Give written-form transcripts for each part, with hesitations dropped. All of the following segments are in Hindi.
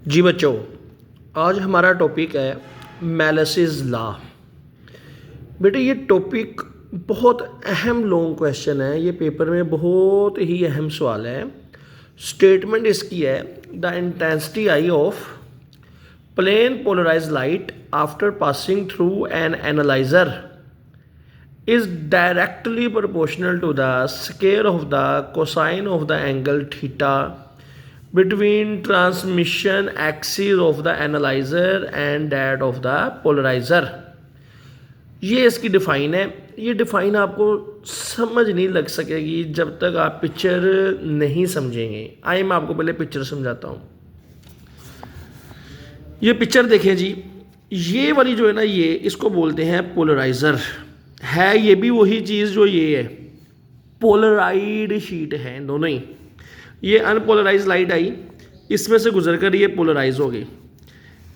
जी बच्चों, आज हमारा टॉपिक है मैलिसिस लॉ। बेटे ये टॉपिक बहुत अहम लॉन्ग क्वेश्चन है, ये पेपर में बहुत ही अहम सवाल है। स्टेटमेंट इसकी है the intensity I of plane polarise light after passing through an analyser is directly proportional to the square of the cosine of the angle theta between transmission axis of the analyzer and that of the polarizer। ये इसकी डिफाइन है। ये डिफाइन आपको समझ नहीं लग सकेगी जब तक आप पिक्चर नहीं समझेंगे। आइए मैं आपको पहले पिक्चर समझाता हूँ। ये पिक्चर देखें जी, ये वाली जो है ना, ये इसको बोलते हैं पोलराइज़र। है ये भी वही चीज़ जो ये है, पोलराइड शीट है दोनों ही। ये अनपोलराइज लाइट आई, इसमें से गुजर कर ये पोलराइज हो गई,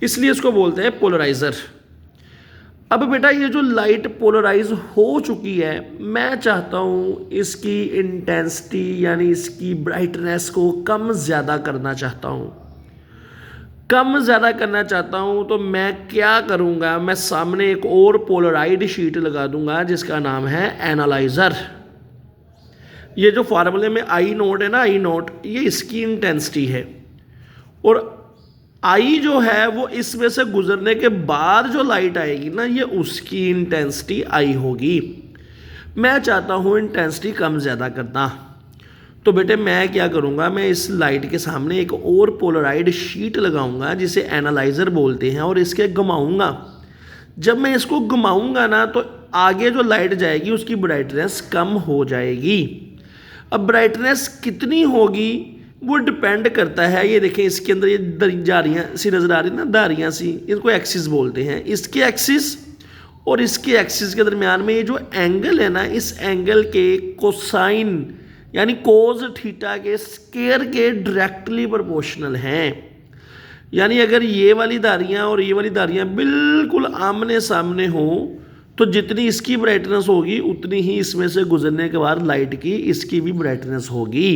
इसलिए इसको बोलते हैं पोलराइज़र। अब बेटा ये जो लाइट पोलराइज हो चुकी है, मैं चाहता हूँ इसकी इंटेंसिटी यानी इसकी ब्राइटनेस को कम ज़्यादा करना चाहता हूँ। कम ज़्यादा करना चाहता हूँ तो मैं क्या करूँगा, मैं सामने एक और पोलराइड शीट लगा दूंगा जिसका नाम है एनालाइज़र। ये जो फार्मूले में आई नोट है ना, आई नोट, ये इसकी इंटेंसिटी है, और आई जो है वो इसमें से गुजरने के बाद जो लाइट आएगी ना, ये उसकी इंटेंसिटी आई होगी। मैं चाहता हूँ इंटेंसिटी कम ज़्यादा करना, तो बेटे मैं क्या करूँगा, मैं इस लाइट के सामने एक और पोलराइड शीट लगाऊंगा जिसे एनालाइज़र बोलते हैं, और इसके घुमाऊंगा। जब मैं इसको घुमाऊंगा ना, तो आगे जो लाइट जाएगी उसकी ब्राइटनेस कम हो जाएगी। अब ब्राइटनेस कितनी होगी वो डिपेंड करता है, ये देखें इसके अंदर ये जारियाँ सी नज़र आ रही ना, धारियाँ सी, इनको एक्सिस बोलते हैं। इसके एक्सिस और इसके एक्सिस के दरमियान में ये जो एंगल है ना, इस एंगल के कोसाइन यानी कोज थीटा के स्केयर के डायरेक्टली प्रोपोर्शनल हैं। यानी अगर ये वाली धारियाँ और ये वाली धारियाँ बिल्कुल आमने सामने हो, तो जितनी इसकी ब्राइटनेस होगी उतनी ही इसमें से गुजरने के बाद लाइट की इसकी भी ब्राइटनेस होगी।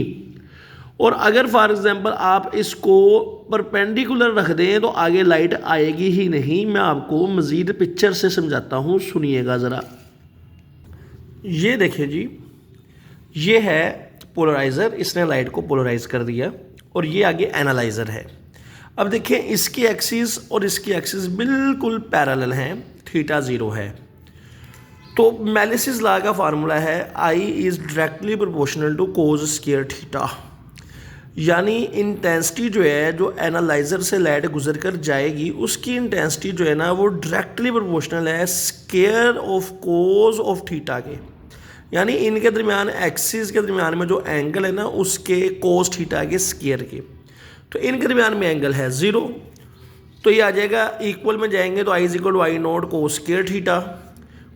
और अगर फॉर एग्जांपल आप इसको परपेंडिकुलर रख दें तो आगे लाइट आएगी ही नहीं। मैं आपको मज़ीद पिक्चर से समझाता हूँ, सुनिएगा ज़रा। ये देखिए जी, ये है पोलराइज़र, इसने लाइट को पोलराइज कर दिया, और ये आगे एनालाइज़र है। अब देखिए इसकी एक्सिस और इसकी एक्सिस बिल्कुल पैरेलल हैं, थीटा 0 है। तो मैलिसिस लॉ का फार्मूला है I is directly proportional to cos square theta. यानी इंटेंसिटी जो है, जो एनालाइज़र से लाइट गुजर कर जाएगी, उसकी इंटेंसिटी जो है ना, वो डायरेक्टली प्रोपोर्शनल है square of cos of theta के। यानी इनके दरमियान, एक्सिस के दरमियान में जो एंगल है ना, उसके कोस थीटा के स्क्वायर के। तो इनके दरमियान में एंगल है 0, तो ये आ जाएगा इक्वल में जाएंगे तो I is equal to I note cos square theta.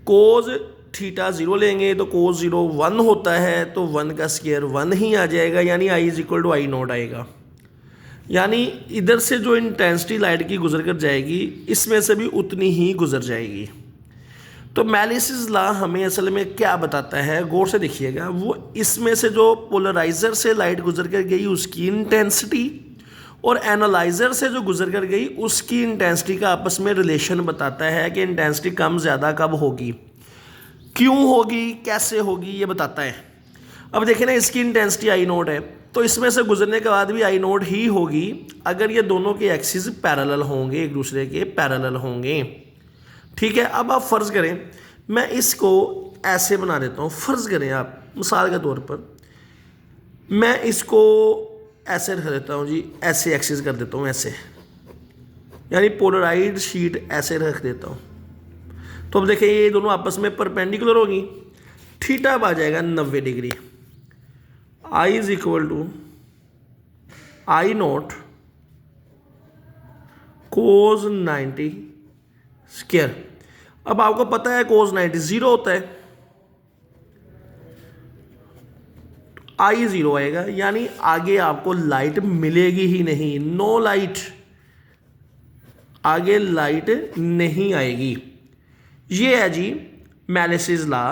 Cos theta 0 लेंगे तो कोस 0 1 होता है, तो 1 का स्क्वायर 1 ही आ जाएगा, यानी I is equal to I naught आएगा। यानी इधर से जो इंटेंसिटी लाइट की गुजर कर जाएगी, इसमें से भी उतनी ही गुजर जाएगी। तो मैलिसिस लॉ हमें असल में क्या बताता है, गौर से देखिएगा। वो इसमें से जो पोलराइज़र से लाइट गुजर कर गई उसकी इंटेंसिटी और एनालाइज़र से जो गुजर कर गई उसकी इंटेंसिटी का आपस में रिलेशन बताता है कि इंटेंसिटी कम ज़्यादा कब होगी, क्यों होगी, कैसे होगी, ये बताता है। अब देखें ना, इसकी इंटेंसिटी आई नोट है, तो इसमें से गुजरने के बाद भी आई नोट ही होगी अगर ये दोनों के एक्सिस पैरेलल होंगे, एक दूसरे के पैरेलल होंगे। ठीक है। अब आप फ़र्ज़ करें, मैं इसको ऐसे बना देता हूँ। फ़र्ज़ करें आप, मिसाल के तौर पर मैं इसको ऐसे रख देता हूँ जी, ऐसे एक्सिस कर देता हूँ, ऐसे, यानी पोलराइड शीट ऐसे रख देता हूँ। तो अब देखिए ये दोनों आपस में परपेंडिकुलर होगी, थीटा आ जाएगा 90 degree. I is equal to I note cos 90 square. अब आपको पता है कोस 90 0 होता है, आई 0 आएगा, यानी आगे आपको लाइट मिलेगी ही नहीं, नो लाइट, आगे लाइट नहीं आएगी। ये है जी मैलिसिस लॉ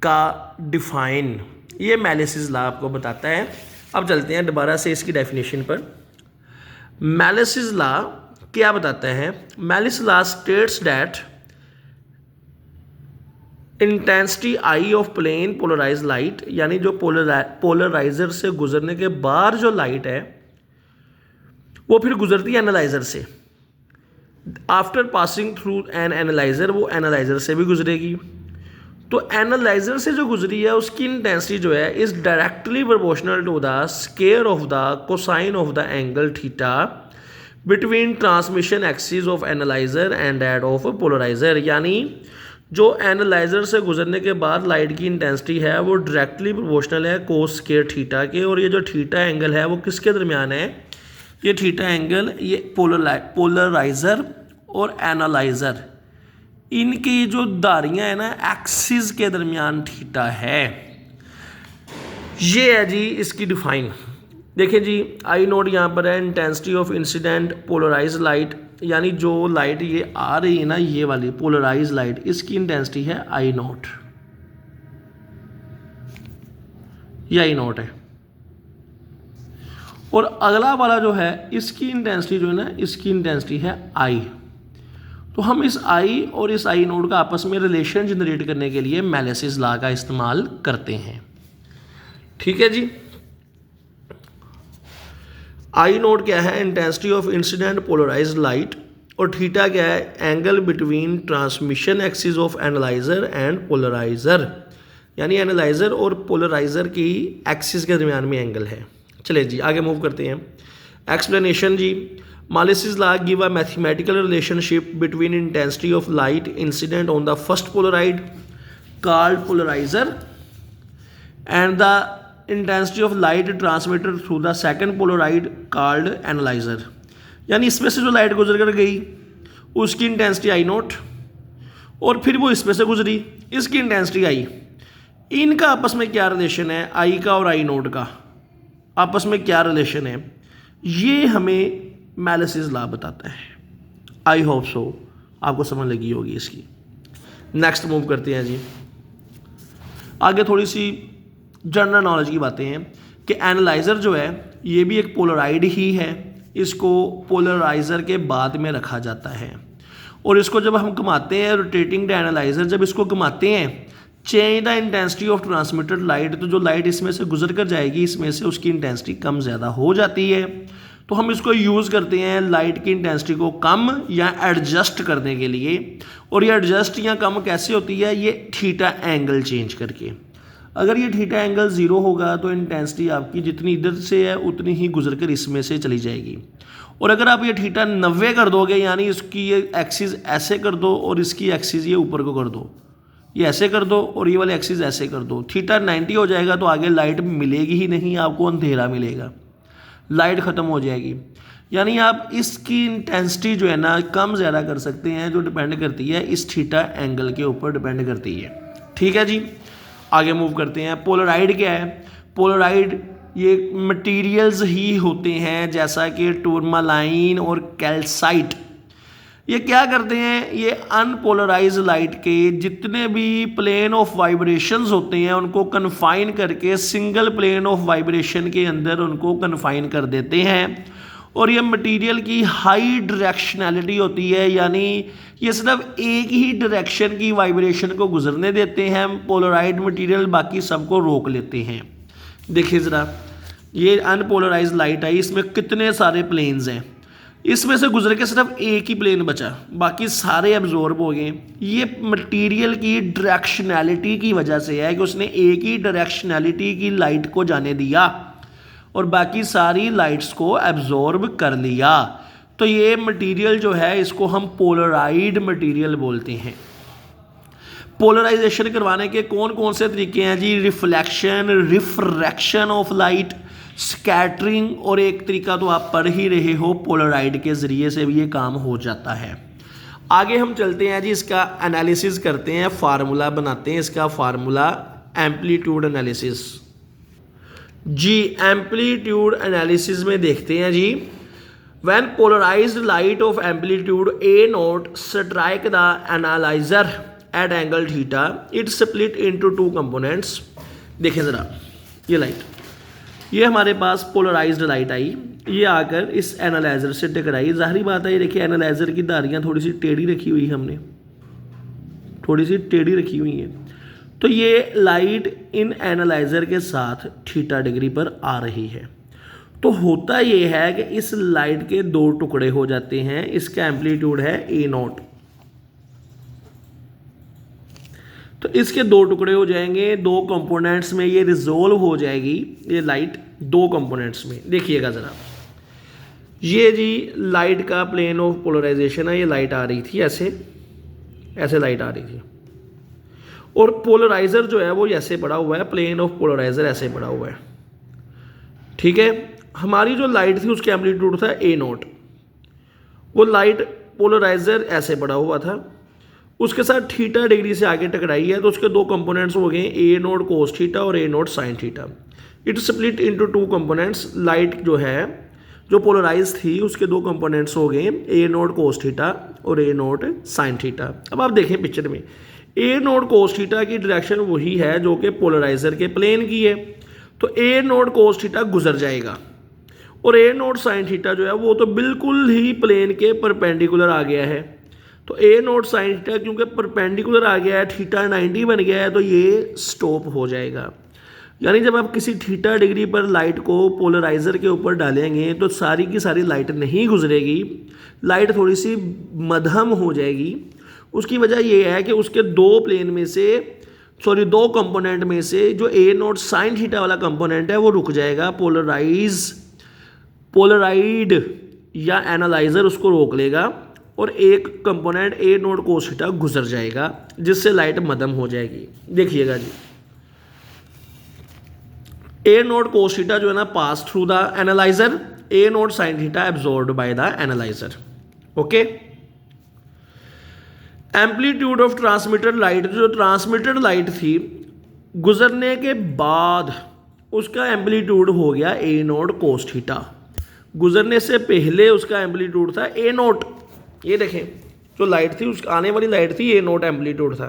का डिफाइन, ये मैलिसिस लॉ आपको बताता है। अब चलते हैं दोबारा से इसकी डेफिनेशन पर। मैलिसिस लॉ क्या बताता है? Malus law states that intensity I of plane polarise light, यानी जो पोलराइजर से गुजरने के बाद जो लाइट है वो फिर गुजरती है एनालाइजर से। After passing through an analyser, वो एनालाइजर से भी गुजरेगी। तो एनालाइजर से जो गुजरी है उसकी इंटेंसिटी जो है is directly proportional to the square of the cosine of the angle theta between transmission axis of analyser and that of polariser. यानी जो एनालाइजर से गुजरने के बाद लाइट की इंटेंसिटी है वो डायरेक्टली प्रोपोर्शनल है कोस स्क्वायर थीटा के, और ये जो थीटा एंगल है वो किसके दरमियान है? ये थीटा एंगल ये पोलराइजर और एनालाइजर इनकी जो धारियाँ है ना एक्सिस के दरमियान थीटा है। ये है जी इसकी डिफाइन। देखिए जी आई नोट यहाँ पर है intensity of incident polarise light, यानी जो लाइट ये आ रही है ना ये वाली पोलराइज लाइट, इसकी इंटेंसिटी है आई नोट, ये आई नोट है। और अगला वाला जो है इसकी इंटेंसिटी जो है ना इसकी इंटेंसिटी है आई। तो हम इस आई और इस आई नोट का आपस में रिलेशन जनरेट करने के लिए मैलिसिस लॉ का इस्तेमाल करते हैं। ठीक है जी। आई नोट क्या है? Intensity of incident polarised light, और थीटा क्या है? Angle between transmission axis of analyser and polariser, यानी एनालाइजर और पोलराइजर की एक्सिस के दरमियान में एंगल है। चलिए जी आगे मूव करते हैं। एक्सप्लेनेशन जी, Malus's law give a mathematical relationship between intensity of light incident on the first polaroid called polariser and the intensity of light transmitted through the second polaroid called analyser. यानी इसमें से जो लाइट गुजर कर गई उसकी इंटेंसिटी आई नोट, और फिर वो इसमें से गुजरी इसकी इंटेंसिटी आई। इनका आपस में क्या रिलेशन है? आई का और आई नोट का आपस में क्या रिलेशन है? ये हमें मैलिसिस लॉ बताता है। आई होप सो आपको समझ लगी होगी इसकी। नेक्स्ट मूव करते हैं जी आगे। थोड़ी सी जनरल नॉलेज की बातें हैं कि एनालाइजर जो है ये भी एक पोलराइड ही है, इसको पोलराइजर के बाद में रखा जाता है, और इसको जब हम घुमाते हैं रोटेटिंग द एनालाइजर, जब इसको घुमाते हैं change the intensity of transmitted light, तो जो लाइट इसमें से गुजर कर जाएगी इसमें से उसकी इंटेंसिटी कम ज़्यादा हो जाती है। तो हम इसको यूज़ करते हैं लाइट की इंटेंसिटी को कम या एडजस्ट करने के लिए। और ये एडजस्ट या कम कैसे होती है? ये थीटा एंगल चेंज करके। अगर ये थीटा एंगल 0 होगा तो इंटेंसिटी आपकी जितनी इधर से है उतनी ही गुजर कर इसमें से चली जाएगी। और अगर आप ये थीटा 90 कर दोगे, यानी इसकी ये एक्सिस ऐसे कर दो और इसकी एक्सिस ये ऊपर को कर दो, ये ऐसे कर दो और ये वाले एक्सिस ऐसे कर दो, थीटा 90 हो जाएगा तो आगे लाइट मिलेगी ही नहीं, आपको अंधेरा मिलेगा, लाइट ख़त्म हो जाएगी। यानी आप इसकी इंटेंसिटी जो है ना कम ज़्यादा कर सकते हैं, जो डिपेंड करती है इस थीटा एंगल के ऊपर डिपेंड करती है। ठीक है जी आगे मूव करते हैं। पोलराइड क्या है? पोलराइड ये मटेरियल्स ही होते हैं जैसा कि टूरमालाइन और कैल्साइट। ये क्या करते हैं? ये अनपोलराइज लाइट के जितने भी प्लेन ऑफ वाइब्रेशंस होते हैं उनको कन्फाइन करके सिंगल प्लेन ऑफ वाइब्रेशन के अंदर उनको कन्फाइन कर देते हैं। और ये मटेरियल की हाई डायरेक्शनैलिटी होती है, यानी ये सिर्फ एक ही डायरेक्शन की वाइब्रेशन को गुजरने देते हैं पोलराइड मटेरियल, बाकी सबको रोक लेते हैं। देखिए ज़रा ये अनपोलराइज लाइट आई, इसमें कितने सारे प्लेन्स हैं, इसमें से गुजर के सिर्फ एक ही प्लेन बचा, बाकी सारे एब्जॉर्ब हो गए। ये मटेरियल की डायरेक्शनैलिटी की वजह से है कि उसने एक ही डायरेक्शनैलिटी की लाइट को जाने दिया और बाकी सारी लाइट्स को एब्जॉर्ब कर लिया। तो ये मटेरियल जो है इसको हम पोलराइड मटेरियल बोलते हैं। पोलराइजेशन करवाने के कौन कौन से तरीके हैं जी? Reflection, refraction of light, scattering, और एक तरीका तो आप पढ़ ही रहे हो पोलराइड के ज़रिए से भी ये काम हो जाता है। आगे हम चलते हैं जी, इसका एनालिसिस करते हैं, फार्मूला बनाते हैं इसका। फार्मूला एम्पलीट्यूड एनालिसिस जी। एम्पलीट्यूड एनालिसिस में देखते हैं जी, when polarised light of amplitude a naught strike the analyser at angle theta, it split into 2 components. देखें ज़रा ये लाइट, ये हमारे पास पोलराइज्ड लाइट आई, ये आकर इस एनालाइजर से टकराई। ज़ाहिरी बात है, ये देखिए एनालाइजर की धारियाँ थोड़ी सी टेढ़ी रखी हुई है, हमने थोड़ी सी टेढ़ी रखी हुई है। तो ये लाइट इन एनालाइजर के साथ थीटा डिग्री पर आ रही है। तो होता ये है कि इस लाइट के दो टुकड़े हो जाते हैं। इसका एम्पलीट्यूड है A0, तो इसके दो टुकड़े हो जाएंगे, दो कंपोनेंट्स में ये रिजोल्व हो जाएगी ये लाइट दो कंपोनेंट्स में। देखिएगा ज़रा, ये जी लाइट का प्लेन ऑफ पोलराइजेशन है। ये लाइट आ रही थी ऐसे, ऐसे लाइट आ रही थी, और पोलराइजर जो है वो ऐसे पड़ा हुआ है, प्लेन ऑफ पोलराइजर ऐसे पड़ा हुआ है। ठीक है, हमारी जो लाइट थी उसका एम्पलीट्यूड था A0, वो लाइट पोलराइजर ऐसे पड़ा हुआ था, उसके साथ थीटा डिग्री से आगे टकराई है, तो उसके दो कंपोनेंट्स हो गए A0 कोस थीटा और A0 sine theta. It split into two components. Light जो है जो पोलराइज थी उसके दो कंपोनेंट्स हो गए A0 कोस थीटा और A0 साइन थीटा। अब आप देखें पिक्चर में, A0 कोस थीटा की डायरेक्शन वही है जो कि पोलराइजर के प्लेन की है, तो A0 कोस थीटा गुजर जाएगा, और A0 साइन थीटा जो है वो तो बिल्कुल ही प्लेन के परपेंडिकुलर आ गया है। तो A0 साइन थीटा क्योंकि परपेंडिकुलर आ गया है, थीटा 90 बन गया है, तो ये स्टॉप हो जाएगा। यानी जब आप किसी थीटा डिग्री पर लाइट को पोलराइजर के ऊपर डालेंगे तो सारी की सारी लाइट नहीं गुजरेगी, लाइट थोड़ी सी मध्यम हो जाएगी। उसकी वजह ये है कि उसके दो प्लेन में से, सॉरी दो कंपोनेंट में से जो A0 साइन थीटा वाला कंपोनेंट है वो रुक जाएगा, पोलराइड या एनालाइजर उसको रोक लेगा, और एक कंपोनेंट A0 कोस थीटा गुजर जाएगा, जिससे लाइट मध्यम हो जाएगी। देखिएगा जी, A0 कोस थीटा जो है ना पास through the analyser, A0 sine theta absorbed by the analyser. Okay, amplitude of transmitted light, जो ट्रांसमिटेड लाइट थी गुजरने के बाद उसका एम्पलीट्यूड हो गया A0 कोस थीटा। गुजरने से पहले उसका एम्पलीट्यूड था A0। ये देखें, जो लाइट थी उस आने वाली लाइट थी A0 एम्पलीट्यूड था,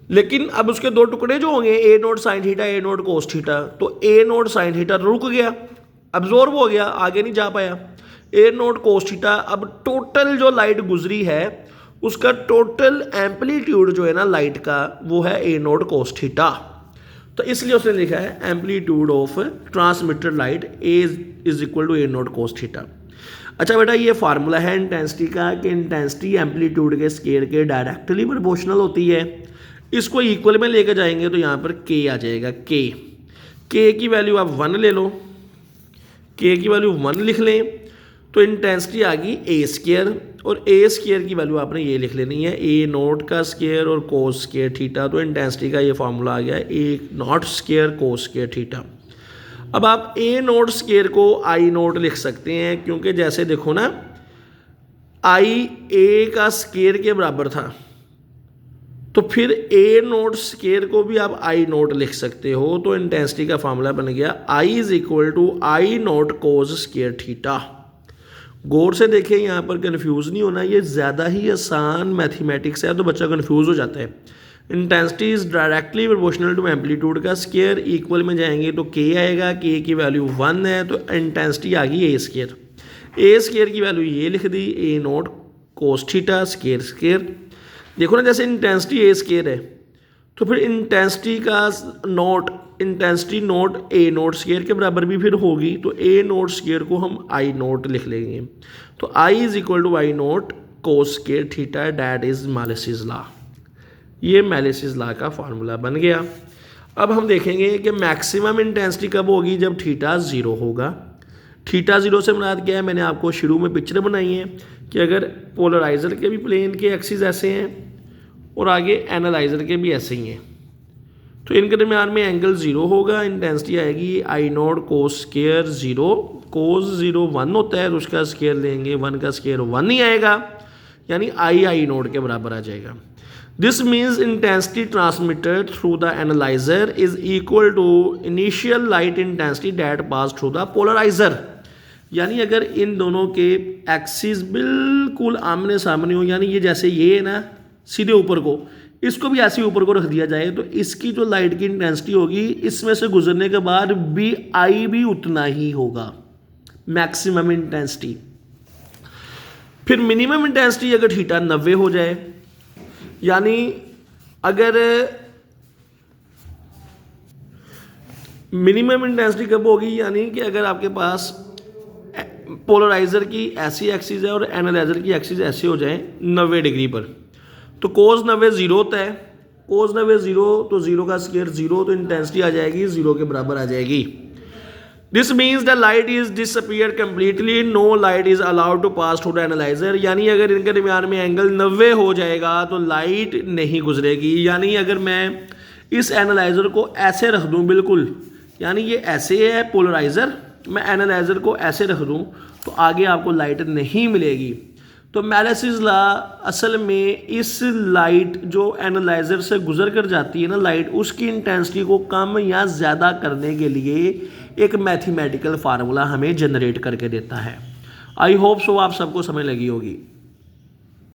लेकिन अब उसके दो टुकड़े जो होंगे A0 sine theta A0 cos theta, तो A0 साइन थीटा रुक गया, अब्जॉर्ब हो गया, आगे नहीं जा पाया। A0 कोस थीटा, अब टोटल जो लाइट गुजरी है उसका टोटल एम्पलीट्यूड जो है ना लाइट का वो है A0 कोस थीटा। तो इसलिए उसने लिखा है amplitude of transmitted light is equal to A0 cos theta. अच्छा बेटा, ये फार्मूला है इंटेंसिटी का कि इंटेंसिटी एम्पलीट्यूड के स्केयर के डायरेक्टली प्रोपोर्शनल होती है। इसको इक्वल में लेकर जाएंगे तो यहाँ पर K आ जाएगा। K की वैल्यू आप 1 ले लो, K की वैल्यू 1 लिख लें तो इंटेंसिटी आ गई A स्केयर, और A स्केयर की वैल्यू आपने ये लिख लेनी है A0 का स्केयर और कोस स्केयर थीटा। तो इंटेंसिटी का ये फार्मूला आ गया A0 स्केयर कोस स्केयर थीटा। अब आप A0 स्केयर को I0 लिख सकते हैं, क्योंकि जैसे देखो ना I A का स्केयर के बराबर था, तो फिर A0 स्केयर को भी आप I0 लिख सकते हो। तो इंटेंसिटी का फार्मूला बन गया I is equal to I0 cos square theta. गौर से देखें, यहाँ पर कंफ्यूज नहीं होना, ये ज़्यादा ही आसान मैथमेटिक्स है तो बच्चा कंफ्यूज हो जाता है। Intensity is directly proportional to amplitude का स्केयर, इक्वल में जाएंगे तो K आएगा, K की वैल्यू 1 है, तो इंटेंसिटी आ गई A स्केयर। A स्केयर की वैल्यू ये लिख दी A0 cos theta square square. देखो ना, जैसे इंटेंसिटी A स्केयर है तो फिर इंटेंसिटी का इंटेंसिटी नोट A0 स्केयर के बराबर भी फिर होगी, तो A0 स्केयर को हम I0 लिख लेंगे। तो I is equal to I0 cos square theta, that is Malus's law. ये मैलिसिस लॉ का फार्मूला बन गया। अब हम देखेंगे कि मैक्सिमम इंटेंसिटी कब होगी, जब थीटा 0 होगा। थीटा 0 से मुराद क्या है, मैंने आपको शुरू में पिक्चर बनाई है कि अगर पोलराइजर के भी प्लेन के एक्सिस ऐसे हैं और आगे एनालाइजर के भी ऐसे ही हैं, तो इनके दरमियान में एंगल 0 होगा, इंटेंसिटी आएगी I0 कोस स्केयर 0, कोस 0 1 होता है तो उसका स्केयर लेंगे, 1 का स्केयर 1 ही आएगा, यानी I0 के बराबर आ जाएगा। This means intensity transmitted through the analyser is equal to initial light intensity that pass through the polariser. यानी अगर इन दोनों के एक्सिस बिल्कुल आमने सामने हो, यानी ये जैसे ये है ना सीधे ऊपर को, इसको भी ऐसे ऊपर को रख दिया जाए, तो इसकी जो लाइट की इंटेंसिटी होगी इसमें से गुजरने के बाद भी I भी उतना ही होगा, मैक्सिमम इंटेंसिटी। फिर मिनिमम इंटेंसिटी अगर थीटा 90 हो जाए, यानी अगर मिनिमम इंटेंसिटी कब होगी, यानी कि अगर आपके पास पोलराइजर की ऐसी एक्सिस है और एनालाइजर की एक्सिस ऐसे हो जाए 90 डिग्री पर, तो कोस 90 जीरो होता है, कोस 90 जीरो, तो जीरो का स्क्वायर जीरो, तो इंटेंसिटी आ जाएगी जीरो के बराबर आ जाएगी। This means the light is disappear completely, no light is allowed to pass through the analyser. यानी अगर इनके दरमियान में एंगल 90 हो जाएगा तो लाइट नहीं गुजरेगी। यानी अगर मैं इस एनालाइजर को ऐसे रख दूं बिल्कुल, यानी ये ऐसे है पोलराइजर, मैं एनालाइजर को ऐसे रख दूं तो आगे आपको लाइट नहीं मिलेगी। तो मैलेसिस लॉ असल में इस लाइट जो एनालाइजर से गुजर कर जाती है ना लाइट, उसकी इंटेंसिटी को कम या ज़्यादा करने के लिए एक मैथमेटिकल फार्मूला हमें जनरेट करके देता है। आई होप सो आप सबको समझ लगी होगी।